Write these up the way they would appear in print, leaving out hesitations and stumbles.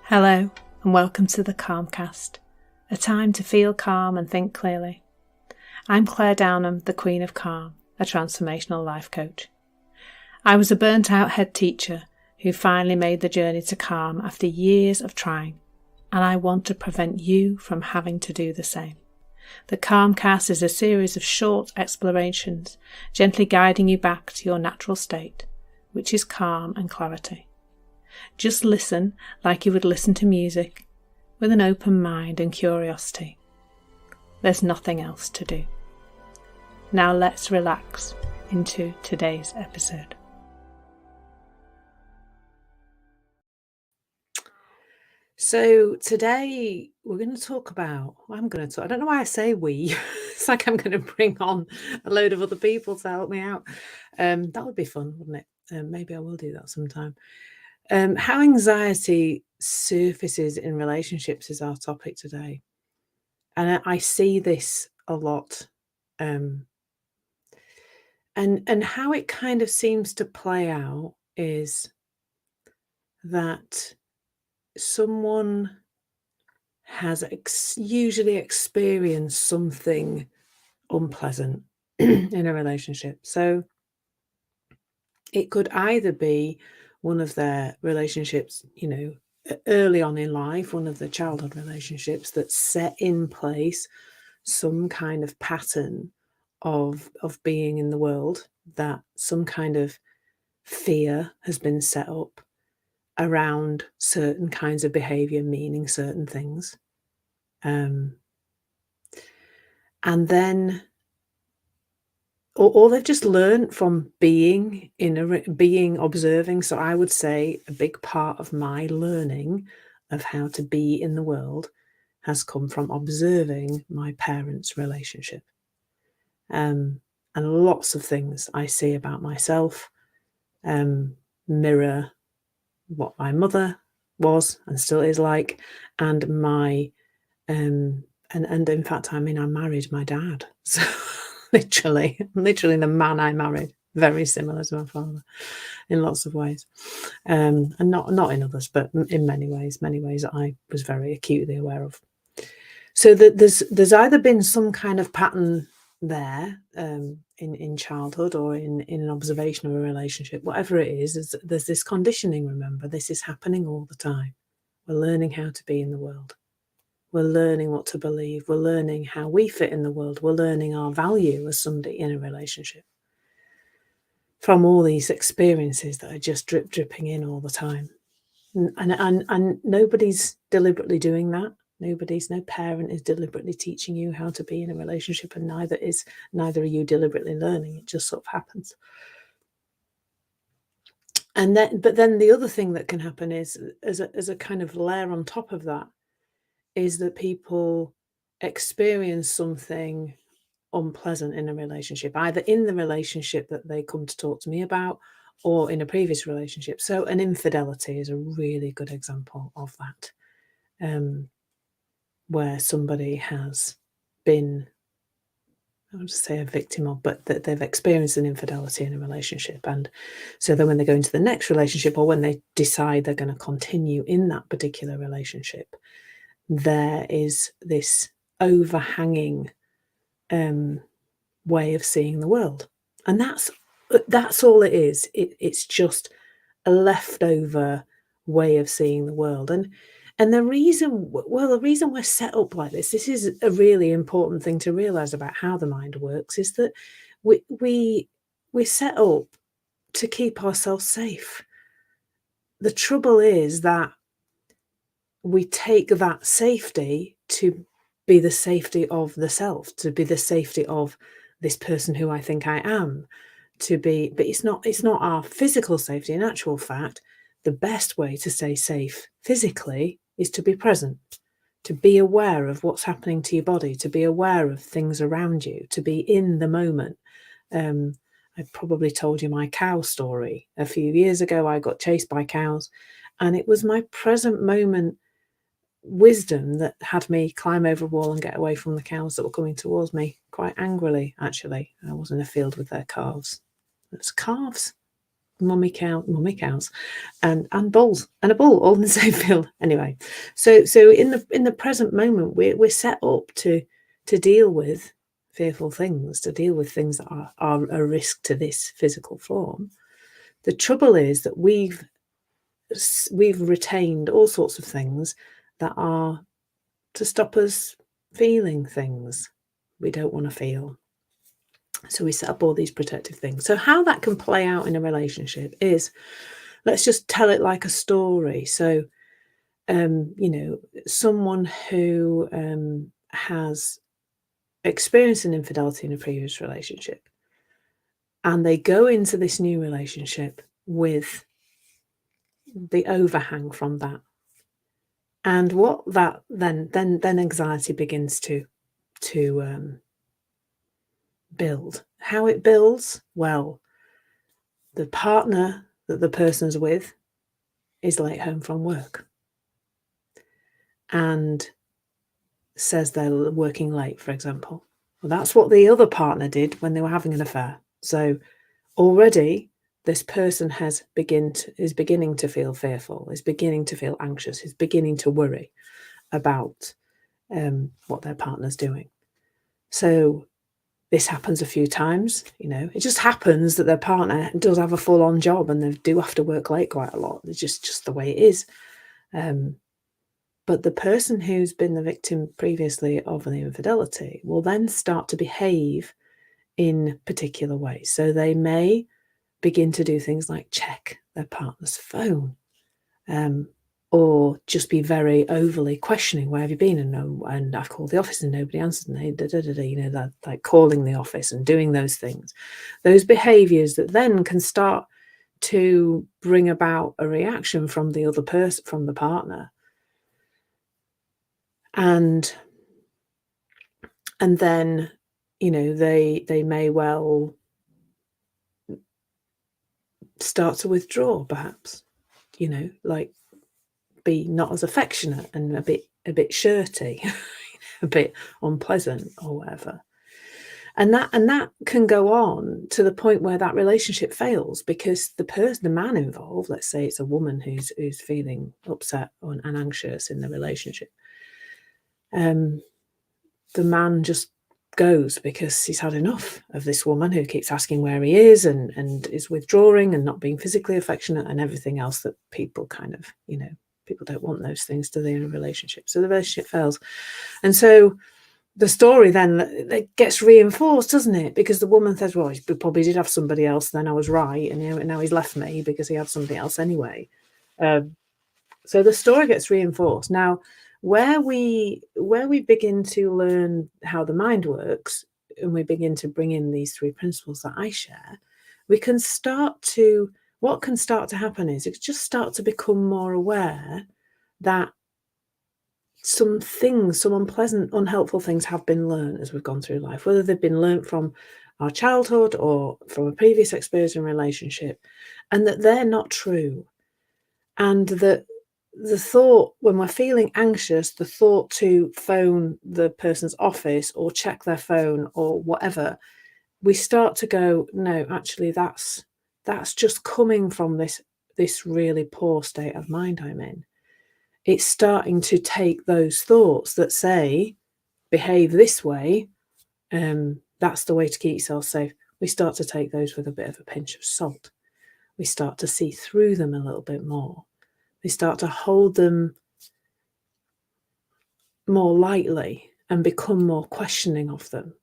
Hello and welcome to the Calmcast, a time to feel calm and think clearly. I'm Claire Downham, the Queen of Calm, a transformational life coach. I was a burnt-out head teacher who finally made the journey to calm after years of trying, and I want to prevent you from having to do the same. The Calmcast is a series of short explorations, gently guiding you back to your natural state, which is calm and clarity. Just listen like you would listen to music, with an open mind and curiosity. There's nothing else to do. Now let's relax into today's episode. So today we're going to talk about, I don't know why I say we, it's like I'm going to bring on a load of other people to help me out. That would be fun, wouldn't it? Maybe I will do that sometime. How anxiety surfaces in relationships is our topic today. And I see this a lot. And how it kind of seems to play out is that someone has usually experienced something unpleasant in a relationship. So it could either be one of their relationships, early on in life, one of the childhood relationships that set in place some kind of pattern of being in the world, that some kind of fear has been set up around certain kinds of behavior, meaning certain things. And then or they've just learned from being observing. So I would say a big part of my learning of how to be in the world has come from observing my parents' relationship. And lots of things I see about myself mirror what my mother was and still is like, and my and in fact, I married my dad. So literally the man I married, very similar to my father in lots of ways. And not in others, but in many ways that I was very acutely aware of. So that there's either been some kind of pattern there in childhood or in an observation of a relationship, whatever it is, there's this conditioning. Remember, this is happening all the time. We're learning how to be in the world. We're learning what to believe. We're learning how we fit in the world. We're learning our value as somebody in a relationship from all these experiences that are just dripping in all the time. And nobody's deliberately doing that. No parent is deliberately teaching you how to be in a relationship, and neither are you deliberately learning. It just sort of happens. But then the other thing that can happen is, as a kind of layer on top of that, is that people experience something unpleasant in a relationship, either in the relationship that they come to talk to me about or in a previous relationship. So an infidelity is a really good example of that, where somebody has been, I would say, a victim of, but that they've experienced an infidelity in a relationship. And so then when they go into the next relationship, or when they decide they're going to continue in that particular relationship, there is this overhanging way of seeing the world. And that's all it is. It's just a leftover way of seeing the world. And the reason we're set up like this is a really important thing to realize about how the mind works, is that we're set up to keep ourselves safe. The trouble is that we take that safety to be the safety of the self, to be the safety of this person who I think I am, but it's not our physical safety. In actual fact, the best way to stay safe physically is to be present, to be aware of what's happening to your body, to be aware of things around you, to be in the moment. I probably told you my cow story. A few years ago, I got chased by cows, and it was my present moment wisdom that had me climb over a wall and get away from the cows that were coming towards me quite angrily. Actually, I was in a field with their calves. It's calves. mummy cows, and bulls and a bull all in the same field. Anyway, so in the present moment, we're set up to deal with fearful things, to deal with things that are a risk to this physical form. The trouble is that we've retained all sorts of things that are to stop us feeling things we don't want to feel. So we set up all these protective things. So how that can play out in a relationship is, let's just tell it like a story. So, someone who has experienced an infidelity in a previous relationship, and they go into this new relationship with the overhang from that. And what that then anxiety begins to build. How it builds? Well, the partner that the person's with is late home from work and says they're working late, for example. Well, that's what the other partner did when they were having an affair. So already this person is beginning to feel fearful, is beginning to feel anxious, is beginning to worry about what their partner's doing. So this happens a few times, it just happens that their partner does have a full-on job and they do have to work late quite a lot. It's just the way it is. But the person who's been the victim previously of an infidelity will then start to behave in particular ways. So they may begin to do things like check their partner's phone, or just be very overly questioning, where have you been? And I've called the office and nobody answered, and that, like calling the office and doing those things, those behaviors that then can start to bring about a reaction from the other person, from the partner. And then, they may well start to withdraw, perhaps, like be not as affectionate and a bit shirty, a bit unpleasant or whatever. And that can go on to the point where that relationship fails, because the man involved, let's say it's a woman who's feeling upset and anxious in the relationship, the man just goes because he's had enough of this woman who keeps asking where he is and is withdrawing and not being physically affectionate and everything else that people kind of, people don't want those things, do they, in a relationship? So the relationship fails. And so the story then it gets reinforced, doesn't it? Because the woman says, well, he probably did have somebody else, then I was right, and now he's left me because he had somebody else anyway. So the story gets reinforced. Now, where we begin to learn how the mind works, and we begin to bring in these three principles that I share, what can start to happen is it just start to become more aware that some unpleasant, unhelpful things have been learned as we've gone through life, whether they've been learned from our childhood or from a previous experience in relationship, and that they're not true. And that the thought, when we're feeling anxious, the thought to phone the person's office or check their phone or whatever, we start to go, no, actually that's just coming from this really poor state of mind I'm in. It's starting to take those thoughts that say, behave this way, that's the way to keep yourself safe. We start to take those with a bit of a pinch of salt. We start to see through them a little bit more. We start to hold them more lightly and become more questioning of them,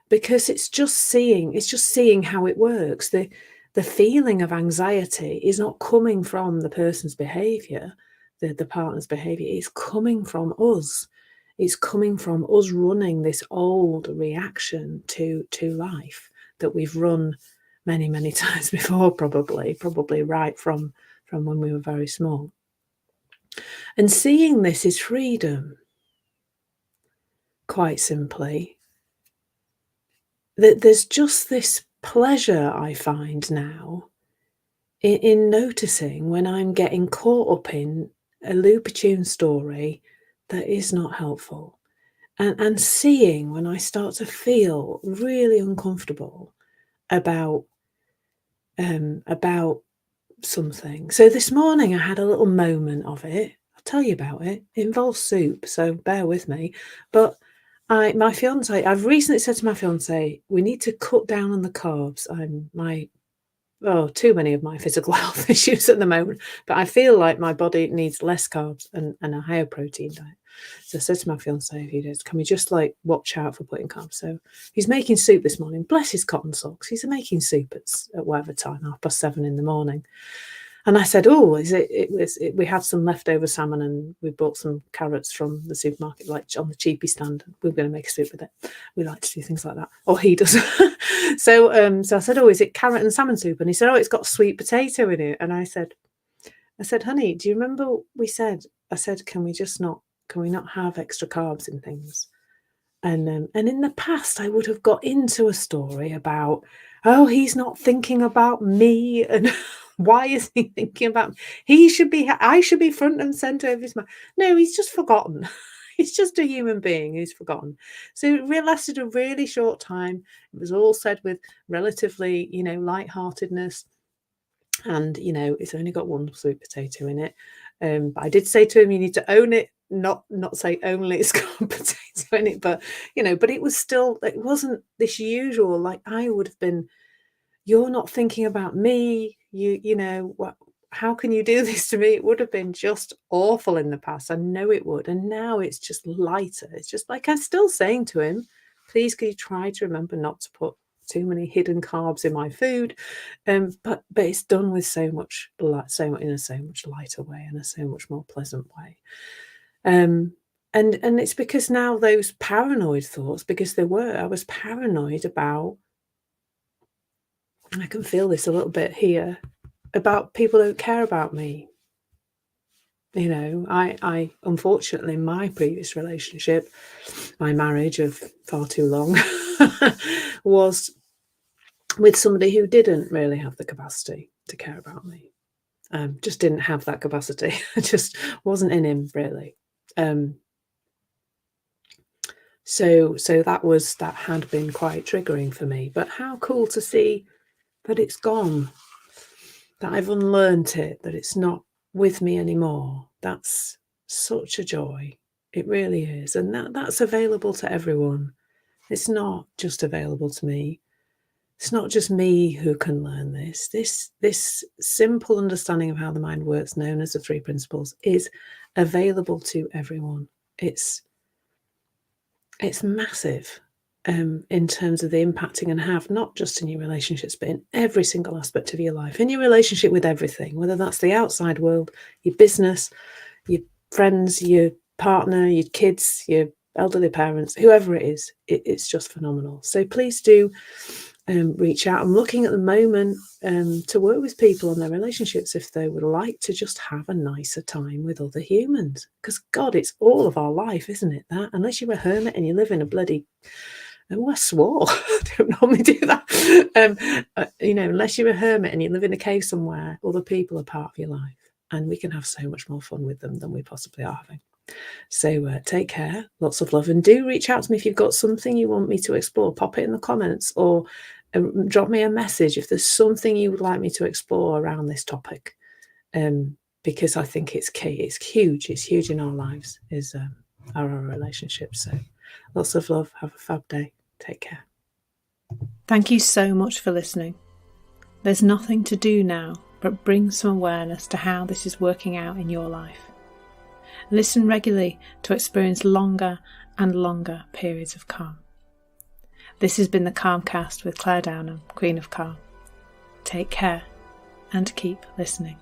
because it's just seeing how it works. The feeling of anxiety is not coming from the person's behavior, the partner's behavior. It's coming from us. It's coming from us running this old reaction to life that we've run many times before, probably right from when we were very small. And seeing this is freedom, quite simply. There's just this pleasure I find now in noticing when I'm getting caught up in a Loopy Tune story that is not helpful, and seeing when I start to feel really uncomfortable about something. So this morning I had a little moment of it. I'll tell you about it. It involves soup, so bear with me. But my fiance, I've recently said to my fiance, we need to cut down on the carbs. Too many of my physical health issues at the moment, but I feel like my body needs less carbs and a higher protein diet. So I said to my fiance a few days, can we just like watch out for putting carbs? So he's making soup this morning. Bless his cotton socks. He's making soup at whatever time, 7:30 in the morning. And I said, we had some leftover salmon and we bought some carrots from the supermarket, like on the cheapy stand. We were going to make a soup with it. We like to do things like that. Or he does. So I said, is it carrot and salmon soup? And he said, it's got sweet potato in it. And I said, honey, do you remember I said, can we not have extra carbs in things? And in the past, I would have got into a story about, he's not thinking about me, and why is he thinking about me? I should be front and center of his mind. No, he's just forgotten. He's just a human being who's forgotten. So it lasted a really short time. It was all said with relatively, lightheartedness. And, it's only got one sweet potato in it. But I did say to him, you need to own it, not say only it's got a potato in it. But, but it wasn't this usual, like I would have been, you're not thinking about me. How can you do this to me? It would have been just awful in the past. I know it would. And now it's just lighter. It's just like I'm still saying to him, please, could you try to remember not to put too many hidden carbs in my food, but it's done with in a so much lighter way and a so much more pleasant way, and it's because now those paranoid thoughts, because I was paranoid about, and I can feel this a little bit here, about people don't care about me. I unfortunately, my previous relationship, my marriage of far too long, was with somebody who didn't really have the capacity to care about me. Just didn't have that capacity. It just wasn't in him, really. So that had been quite triggering for me. But how cool to see that it's gone, that I've unlearned it, that it's not with me anymore. That's such a joy. It really is. And that's available to everyone. It's not just available to me. It's not just me who can learn this. This simple understanding of how the mind works, known as the 3 principles, is available to everyone. It's massive in terms of the impact it can have, not just in your relationships, but in every single aspect of your life, in your relationship with everything, whether that's the outside world, your business, your friends, your partner, your kids, your elderly parents, whoever it is. It's just phenomenal. So please do reach out. I'm looking at the moment to work with people on their relationships if they would like to just have a nicer time with other humans. Because God, it's all of our life, isn't it? That unless you're a hermit and you live in a bloody, I swore, I don't normally do that. Unless you're a hermit and you live in a cave somewhere, other people are part of your life, and we can have so much more fun with them than we possibly are having. So take care, lots of love, and do reach out to me if you've got something you want me to explore. Pop it in the comments, or drop me a message if there's something you would like me to explore around this topic, because I think it's key. It's huge in our lives, is our relationships. So lots of love. Have a fab day. Take care. Thank you so much for listening. There's nothing to do now but bring some awareness to how this is working out in your life. Listen regularly to experience longer and longer periods of calm. This has been the Calmcast with Claire Downham, Queen of Calm. Take care and keep listening.